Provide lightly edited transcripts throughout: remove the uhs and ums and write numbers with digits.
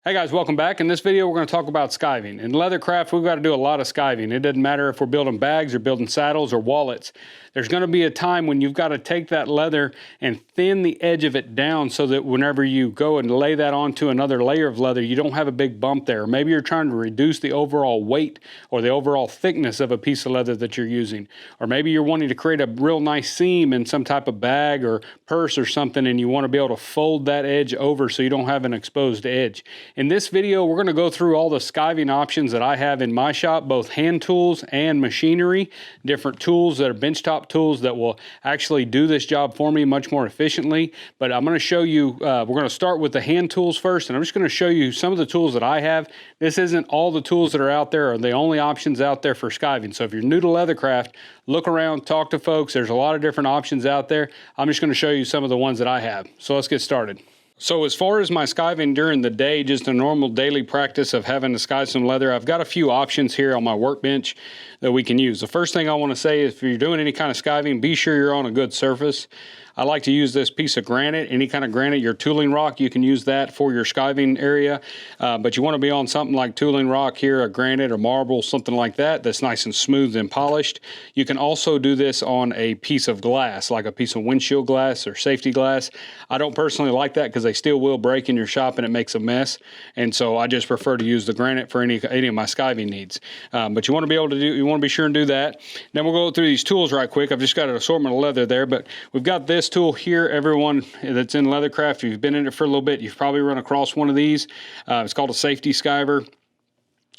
Hey guys, welcome back. In this video, we're going to talk about skiving. In leathercraft, we've got to do a lot of skiving. It doesn't matter if we're building bags or building saddles or wallets. There's going to be a time when you've got to take that leather and thin the edge of it down so that whenever you go and lay that onto another layer of leather, you don't have a big bump there. Maybe you're trying to reduce the overall weight or the overall thickness of a piece of leather that you're using. Or maybe you're wanting to create a real nice seam in some type of bag or purse or something, and you want to be able to fold that edge over so you don't have an exposed edge. In this video, we're going to go through all the skiving options that I have in my shop, both hand tools and machinery, different tools that are benchtop tools that will actually do this job for me much more efficiently. But I'm going to show you, we're going to start with the hand tools first, and I'm just going to show you some of the tools that I have. This isn't all the tools that are out there or the only options out there for skiving. So if you're new to leathercraft, look around, talk to folks. There's a lot of different options out there. I'm just going to show you some of the ones that I have. So let's get started. So as far as my skiving during the day, just a normal daily practice of having to skive some leather, I've got a few options here on my workbench that we can use. The first thing I want to say is if you're doing any kind of skiving, be sure you're on a good surface. I like to use this piece of granite, any kind of granite, your tooling rock, you can use that for your skiving area, but you want to be on something like tooling rock here, a granite or marble, something like that, that's nice and smooth and polished. You can also do this on a piece of glass, like a piece of windshield glass or safety glass. I don't personally like that because they still will break in your shop and it makes a mess, and so I just prefer to use the granite for any of my skiving needs. But you want to be able to do, you want to be sure and do that. Then we'll go through these tools right quick. I've just got an assortment of leather there, but we've got this tool here. Everyone that's in leathercraft, if you've been in it for a little bit, you've probably run across one of these. It's called a safety skiver.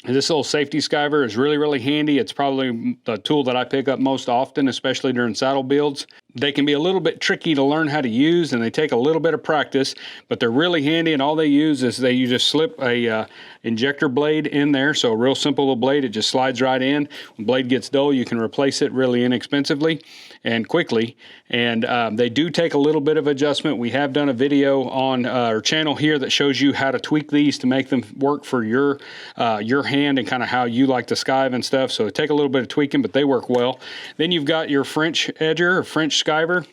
And this little safety skiver is really, really handy. It's probably the tool that I pick up most often, especially during saddle builds. They can be a little bit tricky to learn how to use, and they take a little bit of practice, but they're really handy, and all they use is you just slip a injector blade in there, so a real simple little blade. It just slides right in. When the blade gets dull, you can replace it really inexpensively and quickly, and they do take a little bit of adjustment. We have done a video on our channel here that shows you how to tweak these to make them work for your hand and kind of how you like to skive and stuff, so take a little bit of tweaking, but they work well. Then you've got your French edger or French skiver.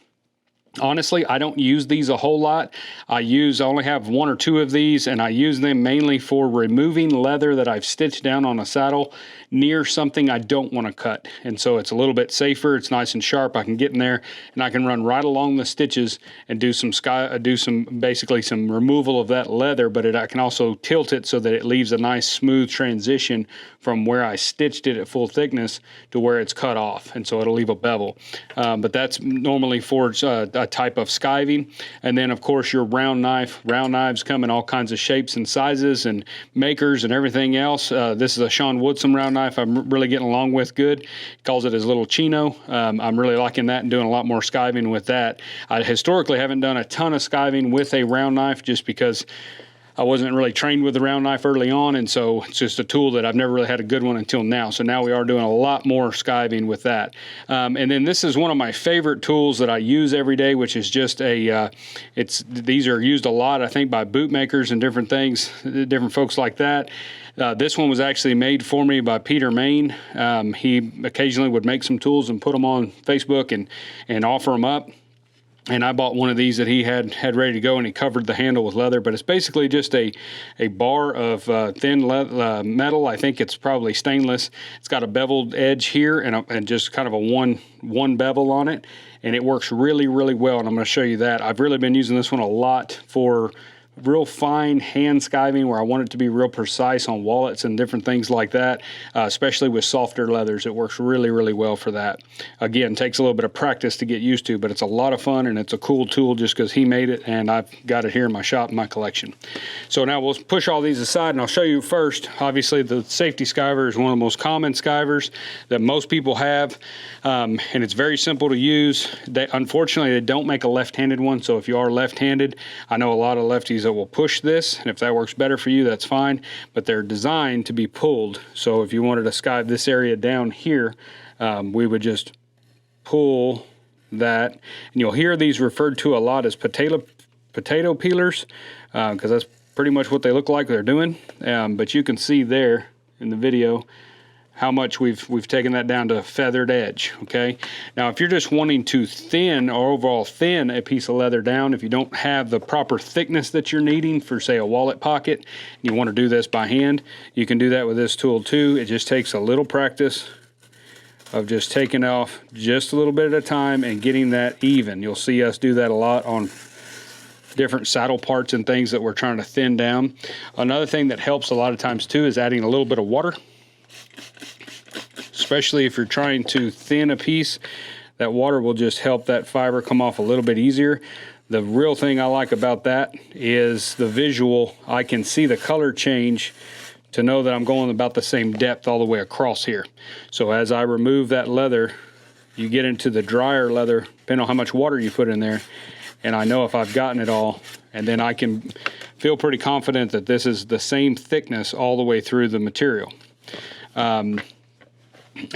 Honestly, I don't use these a whole lot. I only have one or two of these, and I use them mainly for removing leather that I've stitched down on a saddle near something I don't want to cut. And so it's a little bit safer. It's nice and sharp. I can get in there and I can run right along the stitches and do some basically some removal of that leather, but I can also tilt it so that it leaves a nice smooth transition from where I stitched it at full thickness to where it's cut off. And so it'll leave a bevel. But that's normally for a type of skiving. And then of course your round knife. Round knives come in all kinds of shapes and sizes and makers and everything else. This is a Sean Woodson round knife I'm really getting along with good. He calls it his little chino. I'm really liking that and doing a lot more skiving with that. I historically haven't done a ton of skiving with a round knife just because I wasn't really trained with the round knife early on, and so it's just a tool that I've never really had a good one until now. So now we are doing a lot more skiving with that. And then this is one of my favorite tools that I use every day, which is just these are used a lot, I think, by bootmakers and different things, different folks like that. This one was actually made for me by Peter Main. He occasionally would make some tools and put them on Facebook and offer them up. And I bought one of these that he had ready to go, and he covered the handle with leather. But it's basically just a bar of thin metal. I think it's probably stainless. It's got a beveled edge here and just kind of a one bevel on it. And it works really, really well, and I'm going to show you that. I've really been using this one a lot for real fine hand skiving where I want it to be real precise on wallets and different things like that, especially with softer leathers. It works really, really well for that. Again, takes a little bit of practice to get used to, but it's a lot of fun, and it's a cool tool just because he made it, and I've got it here in my shop, in my collection. So now we'll push all these aside, and I'll show you first. Obviously, the safety skiver is one of the most common skivers that most people have, and it's very simple to use. Unfortunately, they don't make a left-handed one, so if you are left-handed, I know a lot of lefties that will push this, and if that works better for you, that's fine, but they're designed to be pulled. So if you wanted to skive this area down here, we would just pull that, and you'll hear these referred to a lot as potato peelers, because that's pretty much what they look like they're doing. But you can see there in the video how much we've taken that down to feathered edge. Okay, now if you're just wanting to thin or overall thin a piece of leather down, if you don't have the proper thickness that you're needing for, say, a wallet pocket, you want to do this by hand, you can do that with this tool too. It just takes a little practice of just taking off just a little bit at a time and getting that even. You'll see us do that a lot on different saddle parts and things that we're trying to thin down. Another thing that helps a lot of times too is adding a little bit of water, especially if you're trying to thin a piece. That water will just help that fiber come off a little bit easier. The real thing I like about that is the visual. I can see the color change to know that I'm going about the same depth all the way across here. So as I remove that leather, you get into the drier leather, depending on how much water you put in there, and I know if I've gotten it all, and then I can feel pretty confident that this is the same thickness all the way through the material. And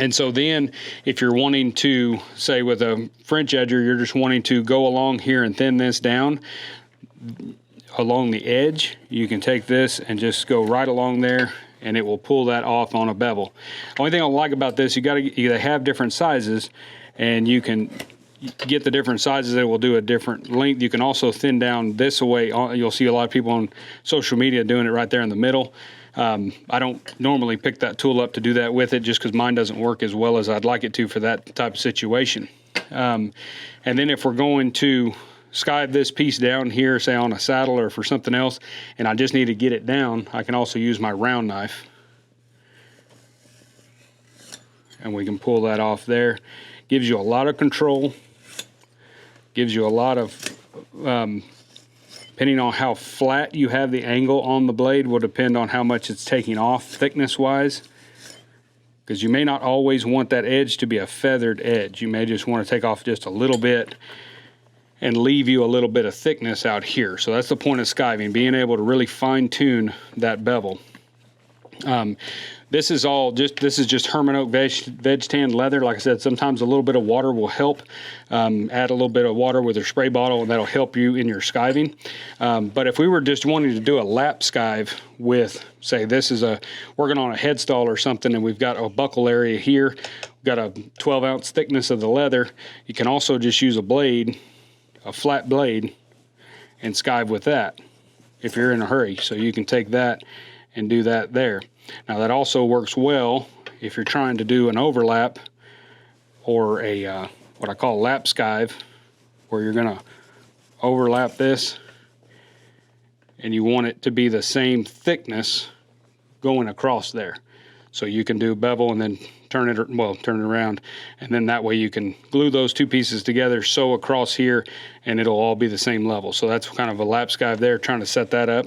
so then if you're wanting to, say with a French edger, you're just wanting to go along here and thin this down along the edge, you can take this and just go right along there and it will pull that off on a bevel. Only thing I like about this, you have different sizes, and you can get the different sizes that will do a different length. You can also thin down this way. You'll see a lot of people on social media doing it right there in the middle. I don't normally pick that tool up to do that with it, just because mine doesn't work as well as I'd like it to for that type of situation. And then if we're going to skive this piece down here, say on a saddle or for something else, and I just need to get it down, I can also use my round knife. And we can pull that off there. Gives you a lot of control. Gives you a lot of, depending on how flat you have the angle on the blade will depend on how much it's taking off thickness wise. Because you may not always want that edge to be a feathered edge. You may just want to take off just a little bit and leave you a little bit of thickness out here. So that's the point of skiving, being able to really fine tune that bevel. This is just Herman Oak veg tan leather. Like I said, sometimes a little bit of water will help. Add a little bit of water with your spray bottle, and that'll help you in your skiving. But if we were just wanting to do a lap skive with, say, this is working on a headstall or something, and we've got a buckle area here, we've got a 12-ounce thickness of the leather, you can also just use a blade, a flat blade, and skive with that if you're in a hurry. So you can take that and do that there. Now that also works well if you're trying to do an overlap or a what I call lap skive, where you're going to overlap this and you want it to be the same thickness going across there. So you can do bevel and then turn it around, and then that way you can glue those two pieces together, sew across here, and it'll all be the same level. So that's kind of a lap skive there, trying to set that up.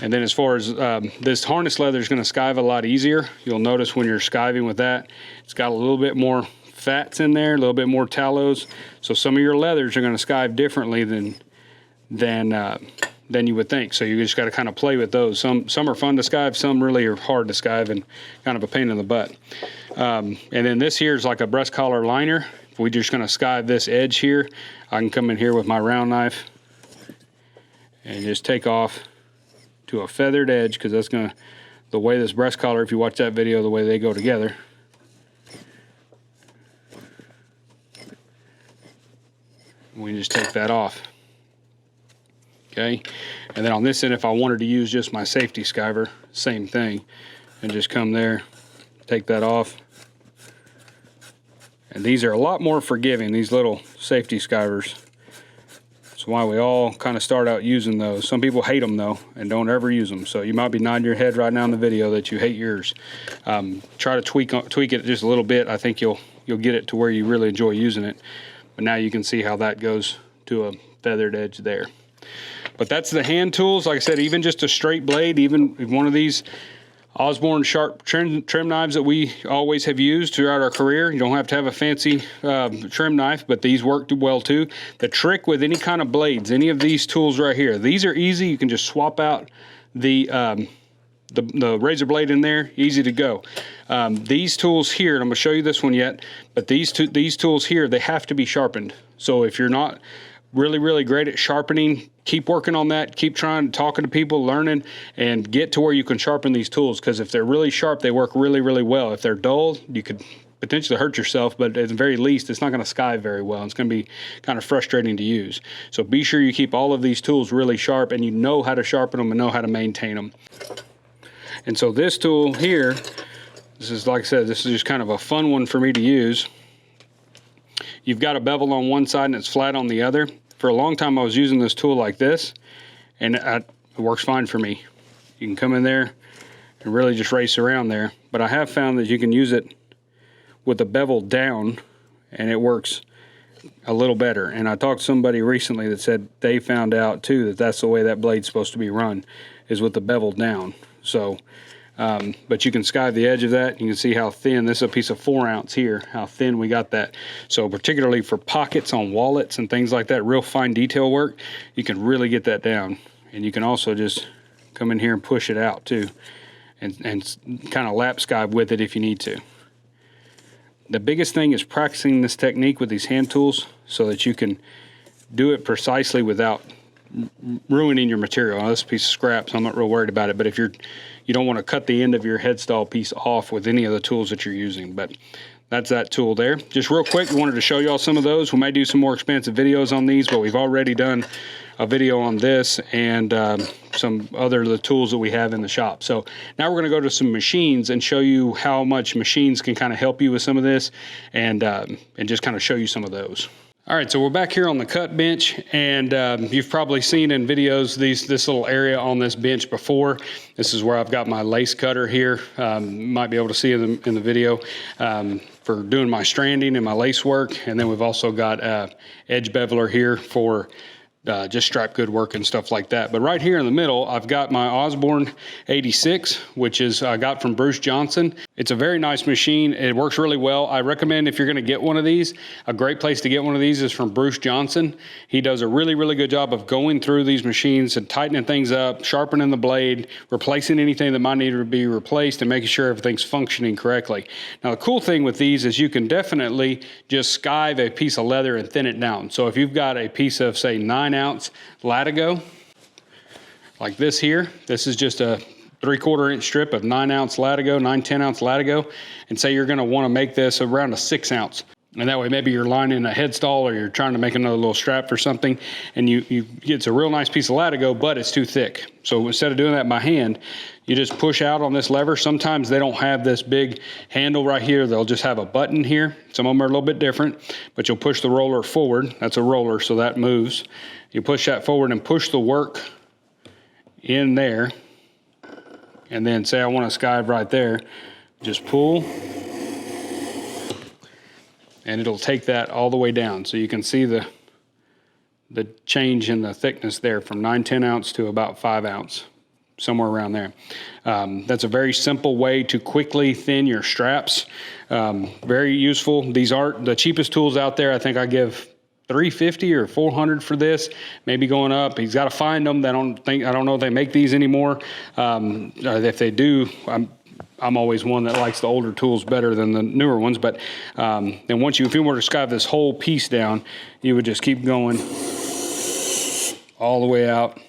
And then as far as this harness leather is going to skive a lot easier. You'll notice when you're skiving with that, it's got a little bit more fats in there, a little bit more tallows. So some of your leathers are going to skive differently than you would think. So you just got to kind of play with those. Some are fun to skive, some really are hard to skive and kind of a pain in the butt. And then this here is like a breast collar liner. If we're just going to skive this edge here, I can come in here with my round knife and just take off to a feathered edge, because that's going to, the way this breast collar, if you watch that video, the way they go together. We can just take that off. Okay, and then on this end, if I wanted to use just my safety skiver, same thing, and just come there, take that off. And these are a lot more forgiving, these little safety skivers. That's why we all kind of start out using those. Some people hate them though, and don't ever use them. So you might be nodding your head right now in the video that you hate yours. Try to tweak it just a little bit. I think you'll get it to where you really enjoy using it. But now you can see how that goes to a feathered edge there. But that's the hand tools. Like I said, even just a straight blade, even one of these Osborne sharp trim knives that we always have used throughout our career. You don't have to have a fancy trim knife, but these work well too. The trick with any kind of blades, any of these tools right here, these are easy. You can just swap out the razor blade in there, easy to go. These tools here, and I'm gonna show you this one yet, but these tools here, they have to be sharpened. So if you're not really, really great at sharpening. Keep working on that. Keep trying, talking to people, learning, and get to where you can sharpen these tools, because if they're really sharp, they work really, really well. If they're dull, you could potentially hurt yourself, but at the very least, it's not going to skive very well. It's going to be kind of frustrating to use. So be sure you keep all of these tools really sharp, and you know how to sharpen them and know how to maintain them. And so this tool here, this is, like I said, this is just kind of a fun one for me to use. You've got a bevel on one side and it's flat on the other. For a long time I was using this tool like this, and it works fine for me. You can come in there and really just race around there. But I have found that you can use it with the bevel down and it works a little better. And I talked to somebody recently that said they found out too that that's the way that blade's supposed to be run, is with the bevel down. So but you can skive the edge of that. You can see how thin, this is a piece of 4 ounce here, how thin we got that. So particularly for pockets on wallets and things like that, real fine detail work, you can really get that down. And you can also just come in here and push it out too, and kind of lap skive with it if you need to. The biggest thing is practicing this technique with these hand tools so that you can do it precisely without ruining your material. Now, this is a piece of scrap, so I'm not real worried about it, but if you don't want to cut the end of your headstall piece off with any of the tools that you're using. But that's that tool there. Just real quick, we wanted to show you all some of those. We might do some more expansive videos on these, but we've already done a video on this and some other of the tools that we have in the shop. So now we're going to go to some machines and show you how much machines can kind of help you with some of this, and just kind of show you some of those. All right, so we're back here on the cut bench, and you've probably seen in videos this little area on this bench before. This is where I've got my lace cutter here. Might be able to see in the video for doing my stranding and my lace work. And then we've also got edge beveler here for just strap good work and stuff like that. But right here in the middle, I've got my Osborne 86, which is I got from Bruce Johnson. It's a very nice machine. It works really well. I recommend, if you're going to get one of these, a great place to get one of these is from Bruce Johnson. He does a really, really good job of going through these machines and tightening things up, sharpening the blade, replacing anything that might need to be replaced, and making sure everything's functioning correctly. Now, the cool thing with these is you can definitely just skive a piece of leather and thin it down. So if you've got a piece of, say, 9-ounce latigo, like this here, this is just a 3/4 inch strip of 9-ounce latigo, 9-10-ounce latigo, and say you're going to want to make this around a 6-ounce. And that way maybe you're lining a headstall or you're trying to make another little strap for something, and it's a real nice piece of latigo, but it's too thick. So instead of doing that by hand, you just push out on this lever. Sometimes they don't have this big handle right here. They'll just have a button here. Some of them are a little bit different, but you'll push the roller forward. That's a roller, so that moves. You push that forward and push the work in there. And then say I want to skive right there, just pull, and it'll take that all the way down. So you can see the change in the thickness there from 9/10 ounce to about 5 ounce, somewhere around there. That's a very simple way to quickly thin your straps. Very useful. These aren't the cheapest tools out there. I think I give $350 or $400 for this, maybe going up. He's got to find them. I don't know if they make these anymore. If they do, I'm always one that likes the older tools better than the newer ones. But then if you were to skive this whole piece down, you would just keep going all the way out.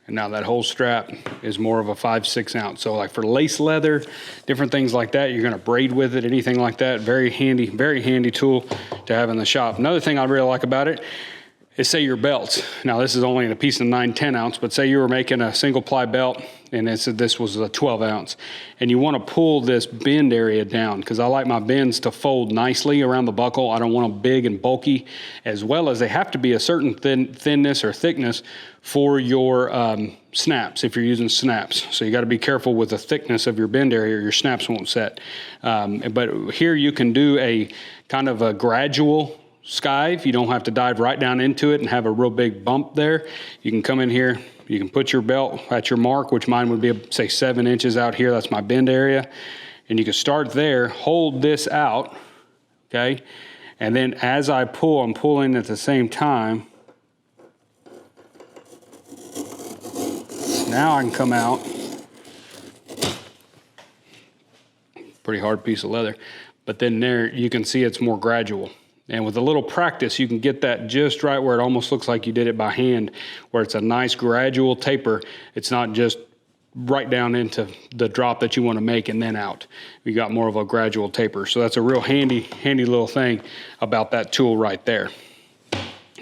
And now that whole strap is more of a 5/6 ounce. So like for lace leather, different things like that, you're going to braid with it, anything like that. Very handy tool to have in the shop. Another thing I really like about it is, say, your belts. Now this is only in a piece of 9/10 ounce, but say you were making a single ply belt and this was a 12 ounce, and you want to pull this bend area down, because I like my bends to fold nicely around the buckle. I don't want them big and bulky, as well as they have to be a certain thinness or thickness for your snaps, if you're using snaps. So you got to be careful with the thickness of your bend area or your snaps won't set. But here you can do a kind of a gradual skive. You don't have to dive right down into it and have a real big bump there. You can come in here, you can put your belt at your mark, which mine would be, say, 7 inches out here. That's my bend area. And you can start there, hold this out, okay? And then as I pull, I'm pulling at the same time. Now I can come out. Pretty hard piece of leather. but then there you can see it's more gradual. And with a little practice, you can get that just right where it almost looks like you did it by hand, where it's a nice gradual taper. It's not just right down into the drop that you want to make and then out. You got more of a gradual taper. So that's a real handy little thing about that tool right there.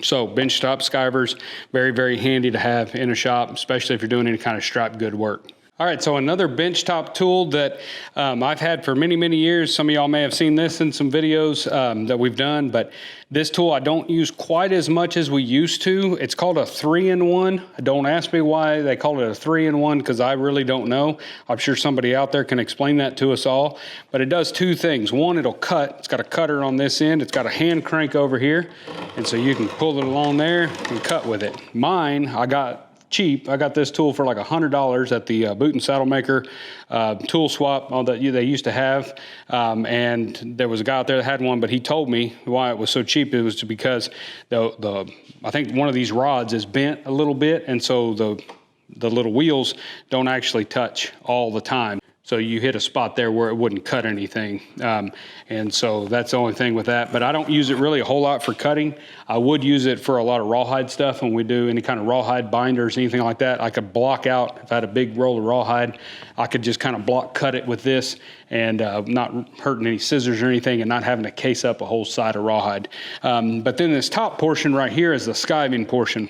So benchtop skivers, very, very handy to have in a shop, especially if you're doing any kind of strap good work. All right, so another benchtop tool that I've had for many, many years. Some of y'all may have seen this in some videos that we've done, but this tool I don't use quite as much as we used to. It's called a 3-in-1. Don't ask me why they call it a 3-in-1, because I really don't know. I'm sure somebody out there can explain that to us all. But it does two things. One, it'll cut. It's got a cutter on this end. It's got a hand crank over here, and so you can pull it along there and cut with it. Mine, I got cheap. I got this tool for like $100 at the boot and saddle maker tool swap that they used to have. And there was a guy out there that had one, but he told me why it was so cheap. It was because I think one of these rods is bent a little bit, and so the little wheels don't actually touch all the time. So you hit a spot there where it wouldn't cut anything. And so that's the only thing with that. But I don't use it really a whole lot for cutting. I would use it for a lot of rawhide stuff when we do any kind of rawhide binders, anything like that. I could block out, if I had a big roll of rawhide, I could just kind of block cut it with this and not hurting any scissors or anything and not having to case up a whole side of rawhide. But then this top portion right here is the skiving portion.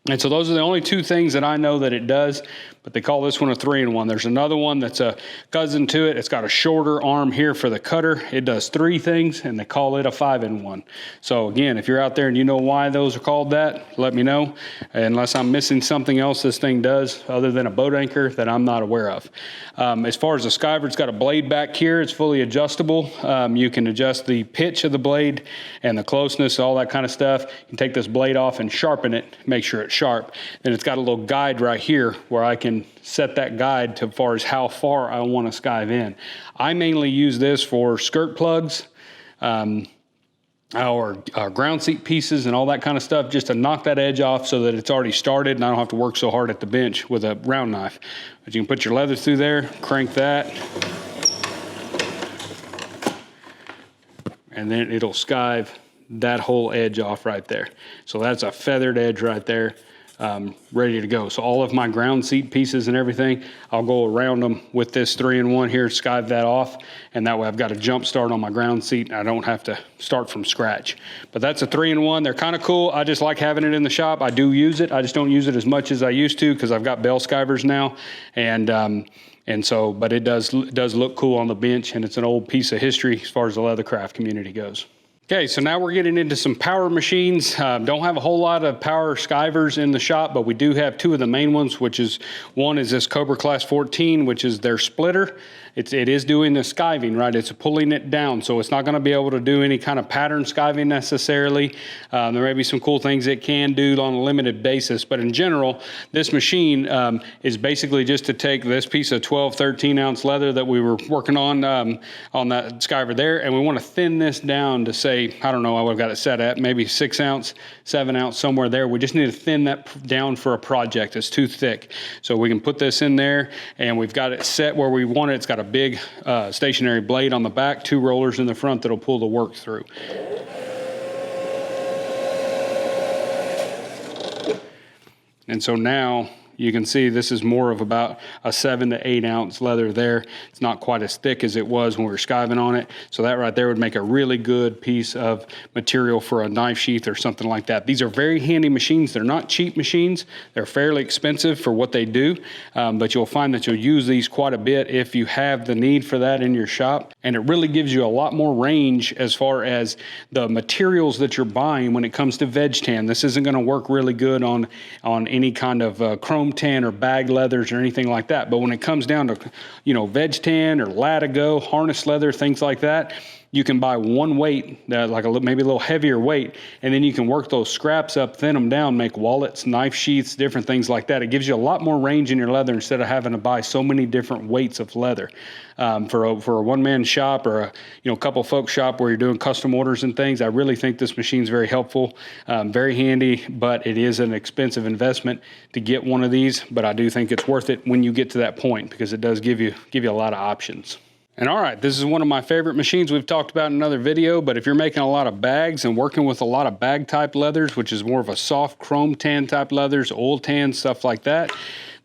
And so those are the only two things that I know that it does, but they call this one a 3-in-1. There's another one that's a cousin to it. It's got a shorter arm here for the cutter. It does 3 things, and they call it a 5-in-1. So again, if you're out there and you know why those are called that, let me know. Unless I'm missing something else this thing does other than a boat anchor that I'm not aware of. As far as the skiver, it's got a blade back here. It's fully adjustable. You can adjust the pitch of the blade and the closeness, all that kind of stuff. You can take this blade off and sharpen it, make sure it's sharp. Then it's got a little guide right here where I can set that guide to as far as how far I want to skive in. I mainly use this for skirt plugs, our ground seat pieces and all that kind of stuff, just to knock that edge off so that it's already started and I don't have to work so hard at the bench with a round knife. But you can put your leather through there, crank that, and then it'll skive that whole edge off right there. So that's a feathered edge right there, ready to go. So all of my ground seat pieces and everything, I'll go around them with this 3-in-1 here, skive that off, and that way I've got a jump start on my ground seat and I don't have to start from scratch. But that's a 3-in-1. They're kind of cool. I just like having it in the shop. I do use it. I just don't use it as much as I used to because I've got bell skivers now. And so, but it does look cool on the bench, and it's an old piece of history as far as the leathercraft community goes. Okay, so now we're getting into some power machines. Don't have a whole lot of power skivers in the shop, but we do have 2 of the main ones, which is, one is this Cobra Class 14, which is their splitter. It is doing the skiving, right? It's pulling it down, so it's not gonna be able to do any kind of pattern skiving necessarily. There may be some cool things it can do on a limited basis, but in general, this machine is basically just to take this piece of 12, 13 ounce leather that we were working on that skiver there, and we wanna thin this down to say, I don't know, I've got it set at maybe 6 ounce, 7 ounce, somewhere there. We just need to thin that down for a project. It's too thick. So we can put this in there, and we've got it set where we want it. It's got a big stationary blade on the back, 2 rollers in the front that'll pull the work through. And so now you can see this is more of about a 7 to 8 ounce leather there. It's not quite as thick as it was when we were skiving on it. So that right there would make a really good piece of material for a knife sheath or something like that. These are very handy machines. They're not cheap machines. They're fairly expensive for what they do, but you'll find that you'll use these quite a bit if you have the need for that in your shop. And it really gives you a lot more range as far as the materials that you're buying when it comes to veg tan. This isn't going to work really good on any kind of chrome tan or bag leathers or anything like that. But when it comes down to, veg tan or latigo, harness leather, things like that, you can buy one weight, maybe a little heavier weight, and then you can work those scraps up, thin them down, make wallets, knife sheaths, different things like that. It gives you a lot more range in your leather instead of having to buy so many different weights of leather. For a one-man shop or a couple folks shop where you're doing custom orders and things, I really think this machine's very helpful, very handy, but it is an expensive investment to get one of these. But I do think it's worth it when you get to that point because it does give you a lot of options. And all right, this is one of my favorite machines we've talked about in another video, but if you're making a lot of bags and working with a lot of bag type leathers, which is more of a soft chrome tan type leathers, oil tan, stuff like that,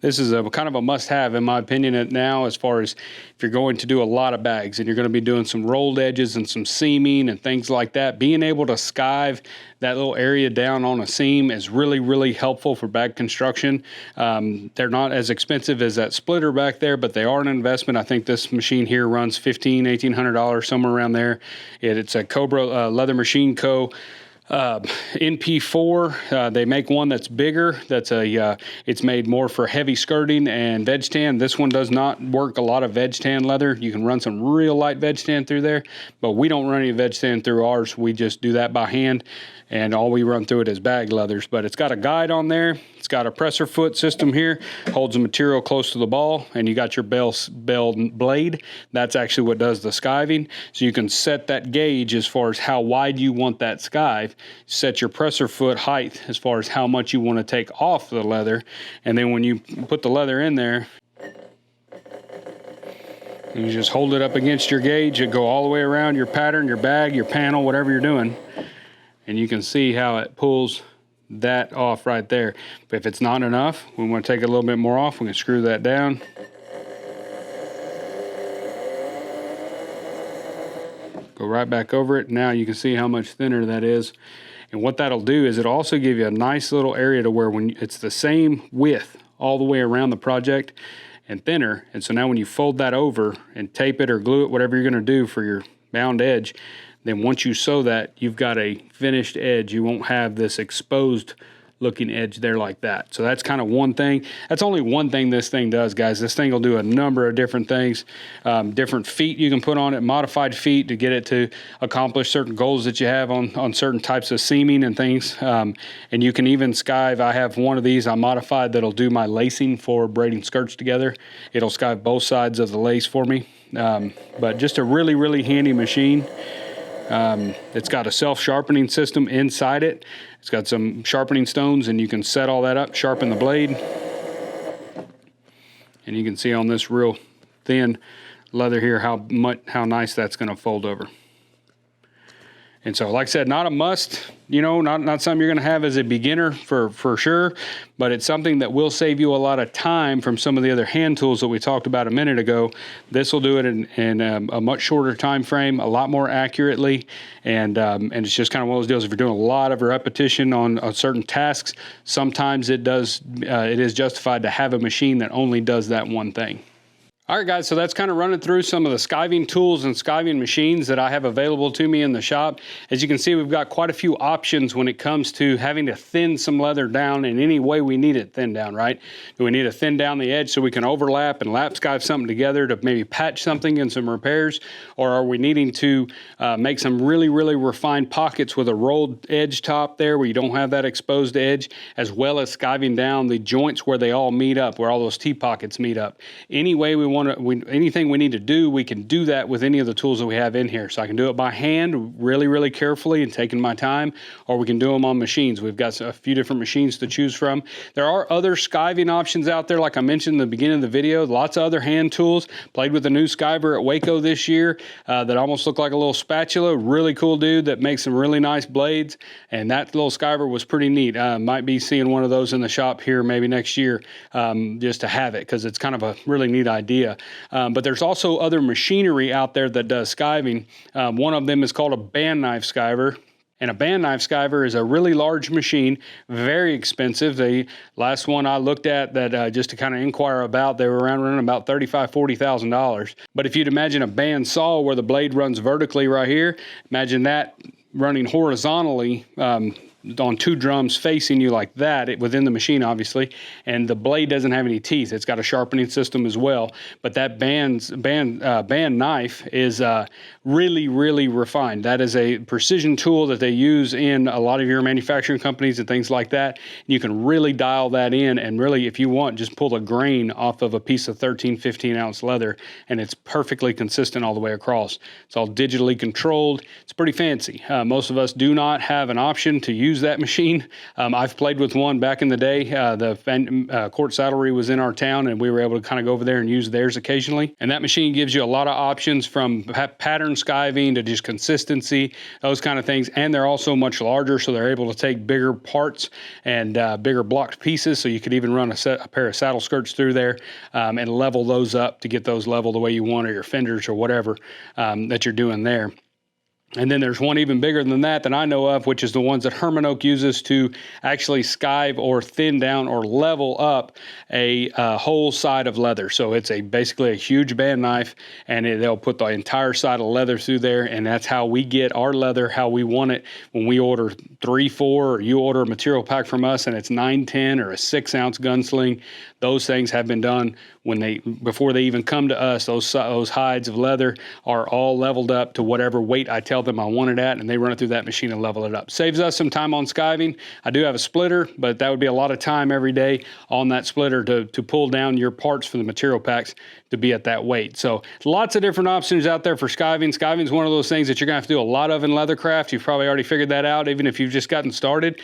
this is a kind of a must-have in my opinion now, as far as if you're going to do a lot of bags and you're going to be doing some rolled edges and some seaming and things like that. Being able to skive that little area down on a seam is really, really helpful for bag construction. They're not as expensive as that splitter back there, but they are an investment. I think this machine here runs $1,800, somewhere around there. It's a Cobra Leather Machine Co. NP4, they make one that's bigger. That's it's made more for heavy skirting and veg tan. This one does not work a lot of veg tan leather. You can run some real light veg tan through there, but we don't run any veg tan through ours. We just do that by hand, and all we run through it is bag leathers. But it's got a guide on there. It's got a presser foot system here, holds the material close to the ball, and you got your bell blade. That's actually what does the skiving. So you can set that gauge as far as how wide you want that skive, set your presser foot height as far as how much you want to take off the leather, and then when you put the leather in there, you just hold it up against your gauge. It go all the way around your pattern, your bag, your panel, whatever you're doing, and you can see how it pulls that off right there. But if it's not enough, we want to take a little bit more off, we can screw that down. Go right back over it. Now you can see how much thinner that is. And what that'll do is it'll also give you a nice little area to where when it's the same width all the way around the project and thinner. And so now when you fold that over and tape it or glue it, whatever you're going to do for your bound edge, then once you sew that, you've got a finished edge. You won't have this exposed looking edge there like that. So that's kind of one thing. That's only one thing this thing does, guys. This thing will do a number of different things. Different feet you can put on it, modified feet to get it to accomplish certain goals that you have on certain types of seaming and things. And you can even skive. I have one of these I modified that'll do my lacing for braiding skirts together. It'll skive both sides of the lace for me. But just a really, really handy machine. It's got a self-sharpening system inside it. It's got some sharpening stones, and you can set all that up, sharpen the blade. And you can see on this real thin leather here how nice that's going to fold over. And so, like I said, not a must, you know, not something you're going to have as a beginner for sure, but it's something that will save you a lot of time from some of the other hand tools that we talked about a minute ago. This will do it in a much shorter time frame, a lot more accurately, and it's just kind of one of those deals. If you're doing a lot of repetition on certain tasks, sometimes it is justified to have a machine that only does that one thing. All right, guys, so that's kind of running through some of the skiving tools and skiving machines that I have available to me in the shop. As you can see, we've got quite a few options when it comes to having to thin some leather down in any way we need it thinned down, right? Do we need to thin down the edge so we can overlap and lap skive something together to maybe patch something in some repairs? Or are we needing to make some really, really refined pockets with a rolled edge top there where you don't have that exposed edge, as well as skiving down the joints where they all meet up, where all those T-pockets meet up? Any way we want anything we need to do, we can do that with any of the tools that we have in here. So I can do it by hand really, really carefully and taking my time, or we can do them on machines. We've got a few different machines to choose from. There are other skiving options out there, like I mentioned in the beginning of the video. Lots of other hand tools. Played with a new skiver at Waco this year that almost looked like a little spatula. Really cool dude that makes some really nice blades, and that little skiver was pretty neat. Might be seeing one of those in the shop here maybe next year, just to have it, because it's kind of a really neat idea. But there's also other machinery out there that does skiving. One of them is called a band knife skiver. And a band knife skiver is a really large machine, very expensive. The last one I looked at that just to kind of inquire about, they were running about $35,000, $40,000. But if you'd imagine a band saw where the blade runs vertically right here, imagine that running horizontally on two drums facing you like that, within the machine obviously, and the blade doesn't have any teeth. It's got a sharpening system as well, but that band knife is really, really refined. That is a precision tool that they use in a lot of your manufacturing companies and things like that. You can really dial that in, and really, if you want, just pull a grain off of a piece of 13, 15 ounce leather, and it's perfectly consistent all the way across. It's all digitally controlled. It's pretty fancy. Most of us do not have an option to use use that machine. I've played with one back in the day. The Court Saddlery was in our town, and we were able to kind of go over there and use theirs occasionally. And that machine gives you a lot of options, from pattern skiving to just consistency, those kind of things. And they're also much larger, so they're able to take bigger parts and bigger blocked pieces. So you could even run a pair of saddle skirts through there and level those up to get those level the way you want, or your fenders or whatever that you're doing there. And then there's one even bigger than that I know of, which is the ones that Herman Oak uses to actually skive or thin down or level up a whole side of leather. So it's basically a huge band knife, and they'll put the entire side of leather through there, and that's how we get our leather how we want it. When we order 3, 4, or you order a material pack from us and it's 9, 10, or a 6-ounce gunsling, those things have been done before they even come to us. Those hides of leather are all leveled up to whatever weight I tell them I want it at, and they run it through that machine and level it up. Saves us some time on skiving. I do have a splitter, but that would be a lot of time every day on that splitter to pull down your parts for the material packs to be at that weight. So lots of different options out there for skiving. Skiving is one of those things that you're gonna have to do a lot of in leathercraft. You've probably already figured that out, even if you've just gotten started.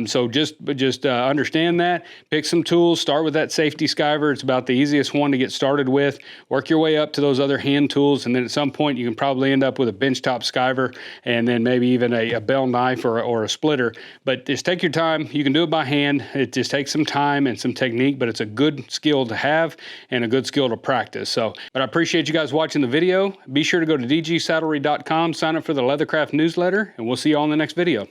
So just understand that. Pick some tools. Start with that safety skiver. It's about the easiest one to get started with. Work your way up to those other hand tools, and then at some point you can probably end up with a benchtop skiver, and then maybe even a bell knife or a splitter. But just take your time. You can do it by hand. It just takes some time and some technique, but it's a good skill to have and a good skill to practice. But I appreciate you guys watching the video. Be sure to go to dgsaddlery.com, sign up for the Leathercraft newsletter, and we'll see you all in the next video.